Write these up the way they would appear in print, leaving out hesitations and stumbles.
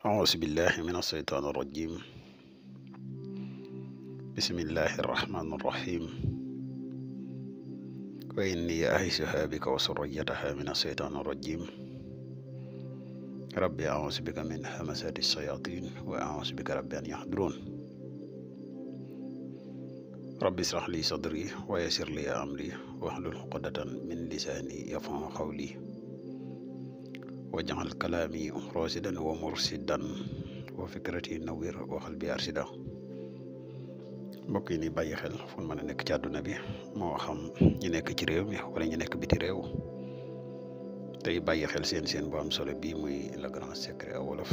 أعوذ بالله من الشيطان الرجيم. بسم الله الرحمن الرحيم. وإني أعيذها بك وذريتها من الشيطان الرجيم. ربي أعوذ بك من همزات الشياطين وأعوذ بك ربي أن يحضرون. ربي اشرح لي صدري ويسر لي أمري واحلل عقدة من لساني يفقهوا قولي واجعل كلامي راشدا ومرشدا وفكرتي نوير وقلبي أرشدا. mbokk yi ni bàyyi xel fu mën a nekk ci àdduna bi moo xam ñu nekk ci réew mi wala ñu nekk biti réew tey bàyyi xel seen bu am solo bii muy le grand secret wolof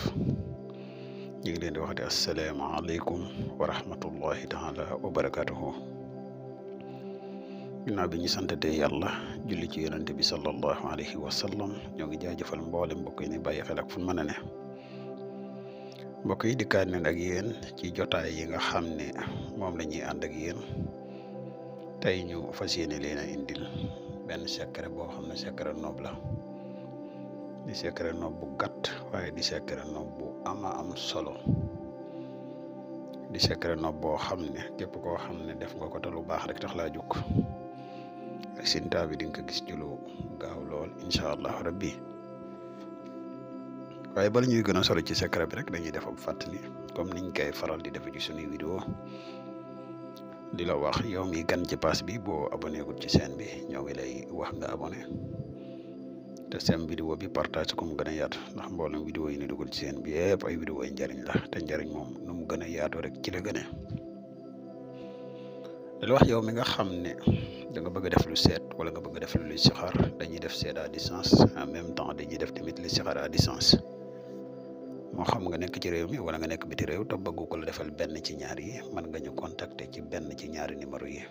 ñu ngi leen di waxati asalaamaaleykum wa rahmatullahi taala wa barakatuhu. ginnaaw bi ñu santate yàlla julli ci yonente bi sallallahu alayhi wa sallam ñoo ngi jaajëfal mboolem mbokk yi ni bàyyi xel ak fu mën a ne. mbokk yi dikkaat nañ ak yéen ci jotaay yi nga xam ne moom la ñuy ànd ak yéen tey ñu fas yéene leen a indil benn secret boo xam ne secret noob la di secret noob bu gàtt waaye di secret noob bu ama am solo di secret noob boo xam ne képp koo xam ne def nga ko te lu baax rek tax laa jóg ak sinta bi di nga ko gis ci lu gaaw lool incha allah rabbi. waaye bala ñuy gën a solo ci secret bi rek dañuy def ab fàttali comme niñ koy faral di def ci suñuy vidéo di la wax yow mi gan ci pass bi boo abonné gul ci chaîne bi ñoo ngi lay wax nga abonné te sem vidéo bi partage ko mu gën a yaatu ndax mboolem vidéo yi ni dugal ci chaîne bi yëpp ay vidéo yi njariñ la te njariñ moom nu mu gën a yaatu rek ci la gën a di la wax yow mi nga xam ne da nga bëgg a def lu seet wala nga bëgg a def lu listixaar dañuy def seet à distance en même temps dañuy def tamit listixaar à distance. moo xam nga nekk ci réew mi wala nga nekk biti réew te bëgg ko la defal benn ci ñaar yi mën nga ñu contacter ci benn ci ñaari numéro yi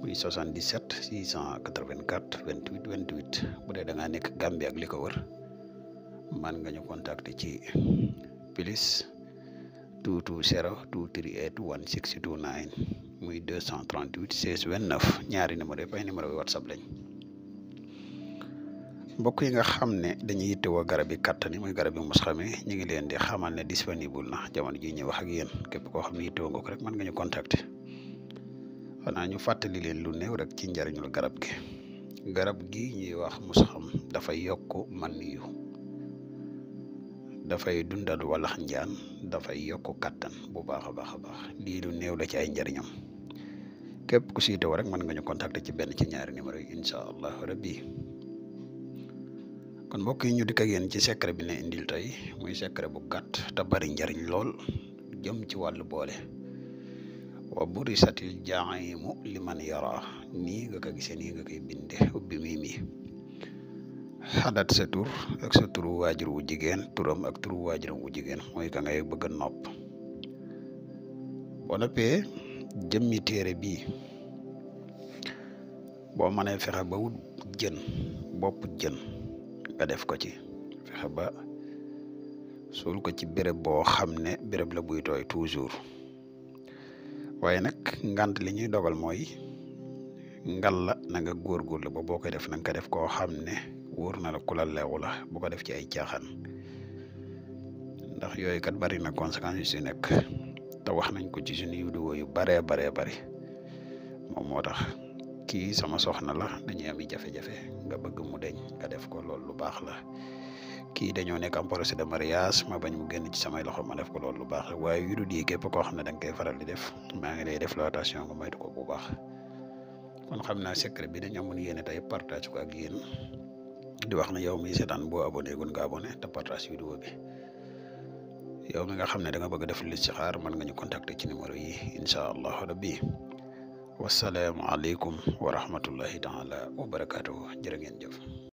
muy 77 684 28 28 bu dee da ngaa nekk Gambie ak li ko wër mën nga ñu contacter ci plus 220 238 1629 muy 238 16 29 ñaari numéro yëpp ay numéro yi WhatsApp lañ. mbokk yi nga xam ne dañuy yittewoo garab yi kattan yi muy garab yi mos xamee ñu ngi leen di xamal ne disponible na jamono ji ñuy wax ak yéen képp koo xam ne yittewoo nga ko rek mën nga ñu contacter xanaa ñu fàttali leen lu néew rek ci njariñul garab gi ñuy wax mos xam dafay yokk man yu dafay dundal walax njaan dafay yokk kattan bu baax a baax a baax lii lu néew la ci ay njariñam képp ku si yittewoo rek mën nga ñu contacter ci benn ci ñaari numéro yi incha allah rabbi. kon mbokk yi ñu dikk ak yéen ci secret bi ne indil tey muy secret bu gàtt te bari njariñ lool jëm ci wàllu boole wa burisatil jaimu liman yara nii nga ko gisee nii nga koy binde ubbi mi xadat sa tur ak sa turu waajur wu jigéen turam ak turu waajuram wu jigéen mooy ka ngay bëgg a nopp boo noppee jëmmi téere bii boo mënee fexe ba wut bopp jën nga def ko ci fexe ba suul ko ci béréb boo xam ne béréb la buy tooy toujours waaye nag ngant li ñuy dogal mooy ngal la na nga góorgóorlu ba boo koy def na nga ko def koo xam ne wóor na la ku la leewu la bu ko def ci ay caaxaan ndax yooyu kat bari na conséquences yu si nekk te wax nañ ko ci suñu vidéo yu bari moom moo tax kii sama soxna la dañuy am jafe-jafe nga bëgg mu deñ nga def ko loolu lu baax la kii dañoo nekk am projet de mariage ma bañ mu génn ci samay loxo ma def ko loolu lu baax la waaye yu dul yi képp koo xam ne da nga koy faral di def maa ngi lay def attention nga moytu ko bu baax. kon xam naa secret bi dañoo mën yéene tey partage ko ak yéen di wax ne yow mi seetaan boo abonné gun nga abonné te partage vidéo bi yow mi nga xam ne da nga bëgg def listixaar mën nga ñu contacter ci numéro yi incha allah rabbi. wassalaamu aleykum wa rahmatullahi taala wa barakatuhu jërë ngeen jëf.